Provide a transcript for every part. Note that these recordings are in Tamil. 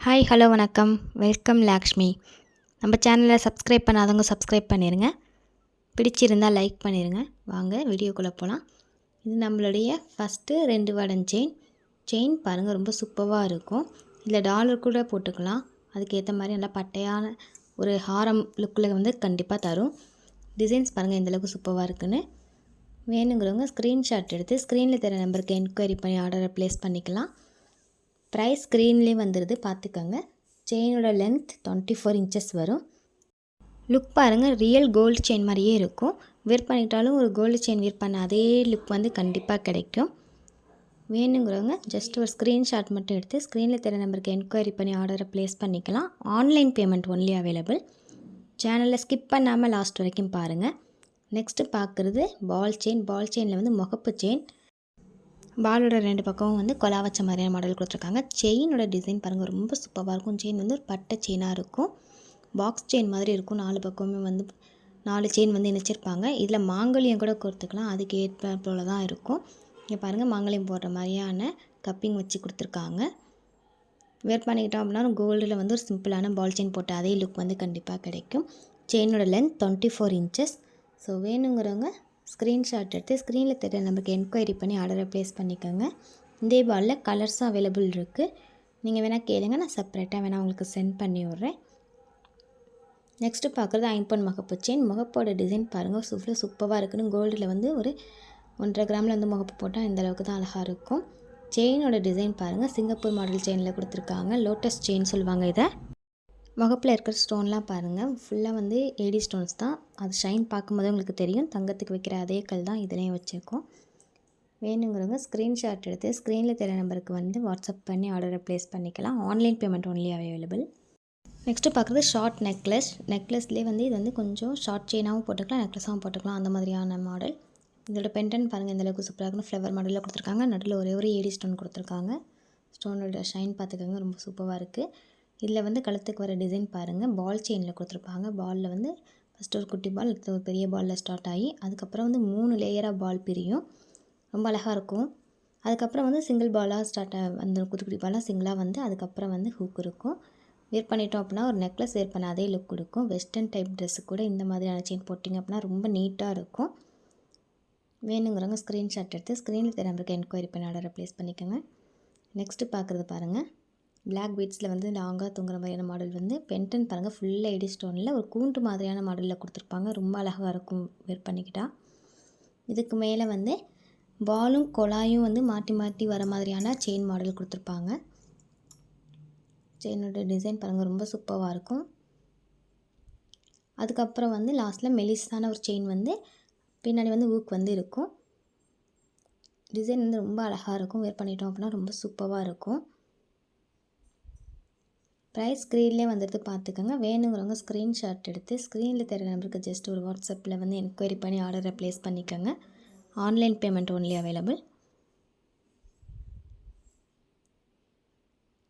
ஹாய் ஹலோ வணக்கம். வெல்கம் லாக்ஷ்மி. நம்ம சேனலை சப்ஸ்கிரைப் பண்ணாதவங்க சப்ஸ்கிரைப் பண்ணிடுங்க. பிடிச்சிருந்தால் லைக் பண்ணிடுங்க. வாங்க வீடியோக்குள்ளே போகலாம். இது நம்மளுடைய ஃபஸ்ட்டு 2 வடம் செயின் பாருங்கள், ரொம்ப சூப்பராக இருக்கும். இதில் டாலர் கூட போட்டுக்கலாம். அதுக்கேற்ற மாதிரி நல்லா பட்டையான ஒரு ஹாரம் லுக்கில் வந்து கண்டிப்பாக தரும். டிசைன்ஸ் பாருங்கள் எந்தளவுக்கு சூப்பராக இருக்குன்னு. வேணுங்கிறவங்க ஸ்க்ரீன்ஷாட் எடுத்து ஸ்க்ரீனில் தர நம்பருக்கு என்கொயரி பண்ணி ஆர்டரை ப்ளேஸ் பண்ணிக்கலாம். ப்ரைஸ் ஸ்க்ரீன்லேயே வந்துடுது, பார்த்துக்கோங்க. செயினோட லென்த் 24 இன்ச்சஸ் வரும். லுக் பாருங்கள், ரியல் கோல்டு செயின் மாதிரியே இருக்கும். வியர் பண்ணிட்டாலும் ஒரு கோல்டு செயின் வியர் பண்ண அதே லுக் வந்து கண்டிப்பாக கிடைக்கும். வேணுங்கிறவங்க ஜஸ்ட் ஒரு ஸ்க்ரீன்ஷாட் மட்டும் எடுத்து ஸ்க்ரீனில் தெரிய நம்பருக்கு என்கொயரி பண்ணி ஆர்டரை ப்ளேஸ் பண்ணிக்கலாம். Online payment only available. சேனலில் ஸ்கிப் பண்ணாமல் லாஸ்ட் வரைக்கும் பாருங்கள். நெக்ஸ்ட்டு பார்க்குறது பால் செயினில் வந்து முகப்பு செயின். பாலோட 2 பக்கமும் வந்து கொலா வச்ச மாதிரியான மாடல் கொடுத்துருக்காங்க. செயினோட டிசைன் பாருங்கள், ரொம்ப சூப்பராக இருக்கும். செயின் வந்து ஒரு பட்டை செயினாக இருக்கும். பாக்ஸ் செயின் மாதிரி இருக்கும். 4 பக்கமுமே வந்து 4 செயின் வந்து இணைச்சிருப்பாங்க. இதில் மாங்கல்யம் கூட கொடுத்துக்கலாம், அதுக்கு ஏற்ப போல தான் இருக்கும். இங்கே பாருங்கள், மாங்கல்யம் போடுற மாதிரியான கப்பிங் வச்சு கொடுத்துருக்காங்க. வேர் பண்ணிக்கிட்டோம் அப்படின்னா கோல்டில் வந்து ஒரு சிம்பிளான பால் செயின் போட்ட அதே லுக் வந்து கண்டிப்பாக கிடைக்கும். செயினோட லென்த் 24 இன்ச்சஸ். ஸோ வேணுங்கிறவங்க ஸ்க்ரீன்ஷாட் எடுத்து ஸ்க்ரீனில் தெரிய நமக்கு என்கொயரி பண்ணி ஆர்டரை ப்ளேஸ் பண்ணிக்கோங்க. இதே பாலில் கலர்ஸும் அவைலபிள் இருக்குது. நீங்கள் வேணால் கேளுங்க, நான் செப்பரேட்டாக வேணால் உங்களுக்கு சென்ட் பண்ணி விட்றேன். நெக்ஸ்ட்டு பார்க்குறது ஐம்பொன் முகப்பு செயின். முகப்போட டிசைன் பாருங்கள், சூப்பராக இருக்குன்னு. கோல்டில் வந்து ஒரு 1.5 கிராமில் வந்து முகப்பு போட்டால் இந்த அளவுக்கு தான் அழகாக இருக்கும். செயினோட டிசைன் பாருங்கள், சிங்கப்பூர் மாடல் செயினில் கொடுத்துருக்காங்க. லோட்டஸ் செயின் சொல்லுவாங்க இதை. முகப்பில் இருக்கிற ஸ்டோன்லாம் பாருங்கள், ஃபுல்லாக வந்து ஏடி ஸ்டோன்ஸ் தான். அது ஷைன் பார்க்கும்போது உங்களுக்கு தெரியும். தங்கத்துக்கு வைக்கிற அதே கல் தான் இதுலேயும் வச்சுருக்கோம். வேணுங்கிறவங்க ஸ்க்ரீன்ஷாட் எடுத்து ஸ்க்ரீனில் தெரிய நம்பருக்கு வந்து வாட்ஸ்அப் பண்ணி ஆர்டரை ப்ளேஸ் பண்ணிக்கலாம். Online payment only available. Next பார்க்குறது ஷார்ட் நெக்லஸ்லேயே வந்து இது வந்து கொஞ்சம் ஷார்ட் செயினாகவும் போட்டுக்கலாம், நெக்லஸாகவும் போட்டுக்கலாம், அந்த மாதிரியான மாடல். இதோட பென்டன் பாருங்கள் எந்தளவுக்கு சூப்பராக இருக்குன்னு. ஃப்ளவர் மாடலில் கொடுத்துருக்காங்க. நடுவில் ஒரே ஒரு ஏடி ஸ்டோன் கொடுத்துருக்காங்க. ஸ்டோனோட ஷைன் பார்த்துக்கோங்க, ரொம்ப சூப்பராக இருக்குது. இதில் வந்து கழுத்துக்கு வர டிசைன் பாருங்கள், பால் செயினில் கொடுத்துருப்பாங்க. பாலில் வந்து ஃபஸ்ட்டு ஒரு குட்டி பால், அடுத்து ஒரு பெரிய பாலில் ஸ்டார்ட் ஆகி அதுக்கப்புறம் வந்து 3 லேயராக பால் பிரியும். ரொம்ப அழகாக இருக்கும். அதுக்கப்புறம் வந்து சிங்கிள் பாலாக ஸ்டார்ட் அந்த குட்டி குட்டி பாலாக சிங்கிளாக வந்து அதுக்கப்புறம் வந்து ஹூக் இருக்கும். வேர் பண்ணிட்டோம் அப்படின்னா ஒரு நெக்லஸ் வேர் பண்ண அதே லுக் கொடுக்கும். வெஸ்டர்ன் டைப் ட்ரெஸ்ஸு கூட இந்த மாதிரியான செயின் போட்டிங்க அப்படின்னா ரொம்ப நீட்டாக இருக்கும். வேணுங்கிறவங்க ஸ்க்ரீன்ஷாட் எடுத்து ஸ்க்ரீனில் தெரிய நம்பருக்கு என்கொயரி பண்ணி ஆர்டரை ப்ளேஸ் பண்ணிக்கோங்க. நெக்ஸ்ட்டு பார்க்குறது பாருங்கள், பிளாக் பீட்ஸில் வந்து லாங்காக தூங்குற மாதிரியான மாடல் வந்து பென்டன் பாருங்கள், ஃபுல்லாக எடி ஸ்டோனில் ஒரு கூண்டு மாதிரியான மாடலில் கொடுத்துருப்பாங்க. ரொம்ப அழகாக இருக்கும் வேர் பண்ணிக்கிட்டால். இதுக்கு மேலே வந்து பாலும் கொலாயும் வந்து மாற்றி மாற்றி வர மாதிரியான செயின் மாடல் கொடுத்துருப்பாங்க. செயினோட டிசைன் பாருங்கள், ரொம்ப சூப்பராக இருக்கும். அதுக்கப்புறம் வந்து லாஸ்ட்டில் மெலிஸான ஒரு செயின் வந்து பின்னாடி வந்து ஊக்கு வந்து இருக்கும். டிசைன் வந்து ரொம்ப அழகாக இருக்கும். வேர் பண்ணிட்டோம் அப்படின்னா ரொம்ப சூப்பராக இருக்கும். ப்ரைஸ் ஸ்க்ரீன்லேயே வந்துட்டு பார்த்துக்கோங்க. வேணுங்கிறவங்க ஸ்க்ரீன்ஷாட் எடுத்து ஸ்க்ரீனில் தெரிய நம்பருக்கு ஜஸ்ட் ஒரு வாட்ஸ்அப்பில் வந்து என்கொயரி பண்ணி ஆர்டரை ப்ளேஸ் பண்ணிக்கோங்க. Online payment only available.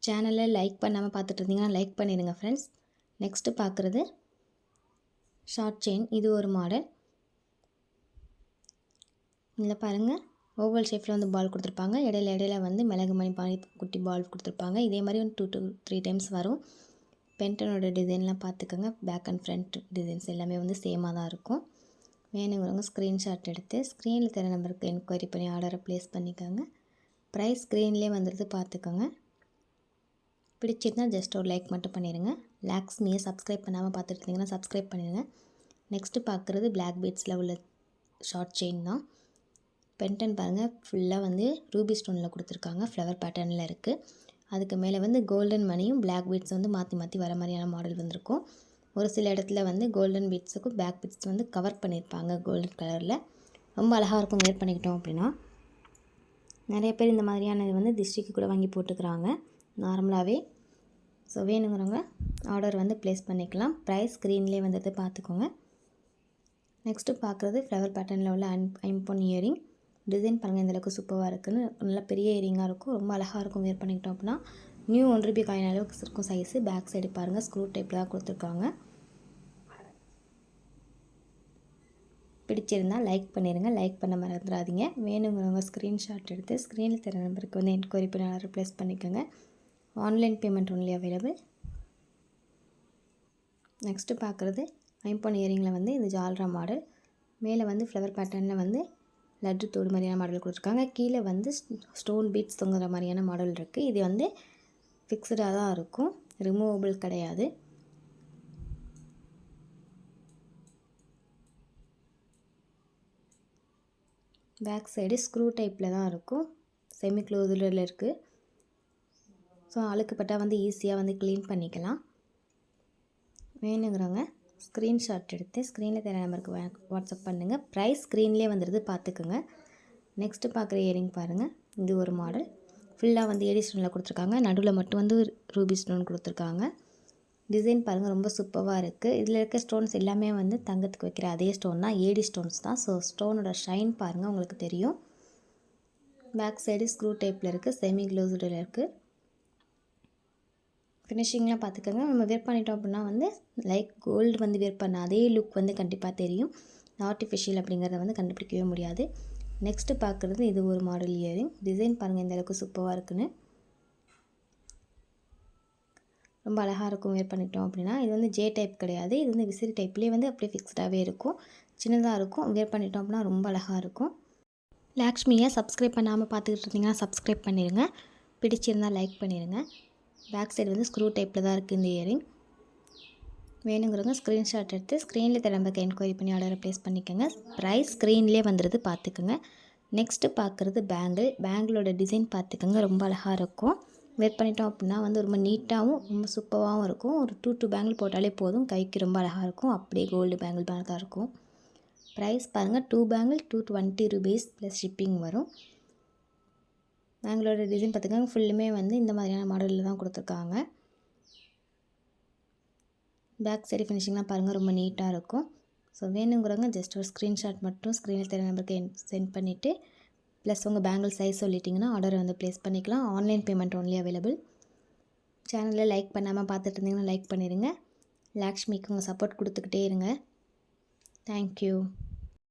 சேனலை லைக் பண்ணாமல் பார்த்துட்டு இருந்தீங்கன்னா லைக் பண்ணிடுங்க ஃப்ரெண்ட்ஸ். நெக்ஸ்ட்டு பார்க்குறது ஷார்ட் செயின். இது ஒரு மாடல். இதில் பாருங்கள், ஓவல் ஷேப்பில் வந்து பால் கொடுத்துருப்பாங்க. இடையில வந்து மிளகு மணி குட்டி பால் கொடுத்துருப்பாங்க. இதே மாதிரி ஒரு 2 to 3 டைம்ஸ் வரும். பென்டனோட டிசைன்லாம் பார்த்துக்கோங்க. பேக் அண்ட் ஃப்ரண்ட் டிசைன்ஸ் எல்லாமே வந்து சேமாக தான் இருக்கும். வேணுங்கிறவங்க ஸ்க்ரீன்ஷாட் எடுத்து ஸ்க்ரீனில் தெரிய நம்பருக்கு என்கொயரி பண்ணி ஆர்டரை ப்ளேஸ் பண்ணிக்கோங்க. ப்ரைஸ் ஸ்க்ரீன்லேயே வந்துடுது, பார்த்துக்கோங்க. பிடிச்சிருந்தால் ஜஸ்ட் ஒரு லைக் மட்டும் பண்ணிடுங்க. லாக்ஷ்மியை சப்ஸ்கிரைப் பண்ணாமல் பார்த்துட்டு இருந்தீங்கன்னா சப்ஸ்கிரைப் பண்ணிடுங்க. நெக்ஸ்ட்டு பார்க்குறது பிளாக் பீட்ஸில் உள்ள ஷார்ட் செயின் தான். பென்டன் பாருங்கள், ஃபுல்லாக வந்து ரூபி ஸ்டோனில் கொடுத்துருக்காங்க. ஃப்ளவர் பேட்டர்னில் இருக்குது. அதுக்கு மேலே வந்து கோல்டன் மணியும் பிளாக் பீட்ஸ் வந்து மாற்றி மாற்றி வர மாதிரியான மாடல் வந்திருக்கும். ஒரு சில இடத்துல வந்து கோல்டன் பீட்ஸுக்கும் பிளாக் பீட்ஸ் வந்து கவர் பண்ணியிருப்பாங்க கோல்டன் கலரில். ரொம்ப அழகாக இருக்கும் வேர் பண்ணிக்கிட்டோம் அப்படின்னா. நிறைய பேர் இந்த மாதிரியான வந்து திஷ்டிக்கு கூட வாங்கி போட்டுக்கிறாங்க நார்மலாகவே. ஸோ வேணுங்கிறவங்க ஆர்டர் வந்து ப்ளேஸ் பண்ணிக்கலாம். ப்ரைஸ் ஸ்க்ரீன்லேயே வந்துட்டு பார்த்துக்கோங்க. நெக்ஸ்ட்டு பார்க்குறது ஃப்ளவர் பேட்டர்னில் உள்ள ஐம்பொன் இயரிங். டிசைன் பாருங்கள் எந்தளவுக்கு சூப்பராக இருக்குன்னு. நல்லா பெரிய இயரிங்காக இருக்கும், ரொம்ப அழகாக இருக்கும் வேர் பண்ணிக்கிட்டோம் அப்படின்னா. நியூ 1 ரூபி காயின் அளவுக்கு இருக்கும் சைஸு. பேக் சைடு பாருங்கள், ஸ்க்ரூ டைப்பில் தான் கொடுத்துருக்காங்க. பிடிச்சிருந்தால் லைக் பண்ணிடுங்க, லைக் பண்ண மறந்துடாதீங்க. வேணுங்கிறவங்க ஸ்க்ரீன்ஷாட் எடுத்து ஸ்க்ரீனில் தெரிய நம்பருக்கு வந்து என்கொயரி பண்ணி ஆர்டர் ப்ளேஸ் பண்ணிக்கோங்க. Online payment only available. Next பார்க்குறது ஐம்பொன் இயரிங்கில் வந்து இது ஜால்ரா மாடல். மேலே வந்து ஃப்ளவர் பேட்டர்னில் வந்து லட்டு தோடு மாதிரியான மாடல் கொடுத்துருக்காங்க. கீழே வந்து ஸ்டோன் பீட்ஸ் தொங்குற மாதிரியான மாடல் இருக்குது. இது வந்து ஃபிக்ஸ்டாக தான் இருக்கும், ரிமூவபிள் கிடையாது. பேக் சைடு ஸ்க்ரூ டைப்பில் தான் இருக்கும், செமி க்ளோஸ்டில் இருக்குது. ஸோ அழுக்குப்பட்டால் வந்து ஈஸியாக வந்து க்ளீன் பண்ணிக்கலாம். வேணுங்கிறவங்க ஸ்க்ரீன்ஷாட் எடுத்து ஸ்க்ரீனில் தெரிய நம்பருக்கு வாட்ஸ்அப் பண்ணுங்கள். ப்ரைஸ் ஸ்க்ரீன்லேயே வந்துடுது, பார்த்துக்குங்க. நெக்ஸ்ட்டு பார்க்குற இயரிங் பாருங்கள். இது ஒரு மாடல். ஃபுல்லாக வந்து ஏடி ஸ்டோனில் கொடுத்துருக்காங்க. நடுவில் மட்டும் வந்து ரூபி ஸ்டோன் கொடுத்துருக்காங்க. டிசைன் பாருங்கள், ரொம்ப சூப்பராக இருக்குது. இதில் இருக்க ஸ்டோன்ஸ் எல்லாமே வந்து தங்கத்துக்கு வைக்கிற அதே ஸ்டோன் தான், ஏடி ஸ்டோன்ஸ் தான். ஸோ ஸ்டோனோட ஷைன் பாருங்கள், உங்களுக்கு தெரியும். பேக் சைடு ஸ்க்ரூ டைப்பில் இருக்குது, செமி க்ளோஸ்டில் இருக்குது. ஃபினிஷிங்லாம் பார்த்துக்கோங்க. நம்ம வேர் பண்ணிட்டோம் அப்படின்னா வந்து லைக் கோல்டு வந்து வேர் பண்ண அதே லுக் வந்து கண்டிப்பாக தெரியும். ஆர்டிஃபிஷியல் அப்படிங்கிறத வந்து கண்டுபிடிக்கவே முடியாது. நெக்ஸ்ட்டு பார்க்குறது இது ஒரு மாடல் இயரிங். டிசைன் பாருங்கள் எந்த அளவுக்கு சூப்பராக இருக்குன்னு, ரொம்ப அழகாக இருக்கும் வேர் பண்ணிட்டோம் அப்படின்னா. இது வந்து ஜே டைப் கிடையாது, இது வந்து விசிறி டைப்லேயே வந்து அப்படியே ஃபிக்ஸ்டாகவே இருக்கும், சின்னதாக இருக்கும். வேர் பண்ணிட்டோம் அப்படின்னா ரொம்ப அழகாக இருக்கும். லாக்ஷ்மியை சப்ஸ்கிரைப் பண்ணாமல் பார்த்துக்கிட்டு இருந்தீங்கன்னா சப்ஸ்கிரைப் பண்ணிடுங்க. பிடிச்சிருந்தால் லைக் பண்ணிடுங்க. பேக் சைடு வந்து ஸ்க்ரூ டைப்பில் தான் இருக்குது இந்த இயரிங். வேணுங்கிறவங்க ஸ்க்ரீன்ஷாட் எடுத்து ஸ்க்ரீனில் திரும்ப என்கொயரி பண்ணி ஆர்டரை ப்ளேஸ் பண்ணிக்கோங்க. ப்ரைஸ் ஸ்க்ரீன்லேயே வந்துடுது, பார்த்துக்குங்க. நெக்ஸ்ட்டு பார்க்குறது பேங்கிள். பேங்கிளோட டிசைன் பார்த்துக்கோங்க, ரொம்ப அழகாக இருக்கும். வேர் பண்ணிட்டோம் அப்படின்னா வந்து ரொம்ப நீட்டாகவும் ரொம்ப சூப்பராகவும் இருக்கும். ஒரு 2 பேங்கிள் போட்டாலே போதும், கைக்கு ரொம்ப அழகாக இருக்கும். அப்படியே கோல்டு பேங்கிள் மாதிரி தான் இருக்கும். ப்ரைஸ் பாருங்கள், 2 பேங்கிள் 220 rupees ப்ளஸ் ஷிப்பிங் வரும். பேங்கிளோட டிசைன் பார்த்துக்கோங்க, ஃபுல்லுமே வந்து இந்த மாதிரியான மாடலில் தான் கொடுத்துருக்காங்க. பேக் சைடு ஃபினிஷிங்லாம் பாருங்கள், ரொம்ப நீட்டாக இருக்கும். ஸோ வேணுங்கிறவங்க ஜஸ்ட் ஒரு ஸ்க்ரீன்ஷாட் மட்டும் ஸ்க்ரீனில் தெரிய நம்பருக்கு சென்ட் பண்ணிவிட்டு ப்ளஸ் உங்கள் பேங்கிள் சைஸ் சொல்லிட்டிங்கன்னா ஆர்டரை வந்து ப்ளேஸ் பண்ணிக்கலாம். Online payment only available. சேனலில் லைக் பண்ணாமல் பார்த்துட்டு இருந்தீங்கன்னா லைக் பண்ணிடுங்க. லாக்ஷ்மிக்கு உங்கள் சப்போர்ட் கொடுத்துக்கிட்டே இருங்க. தேங்க்யூ.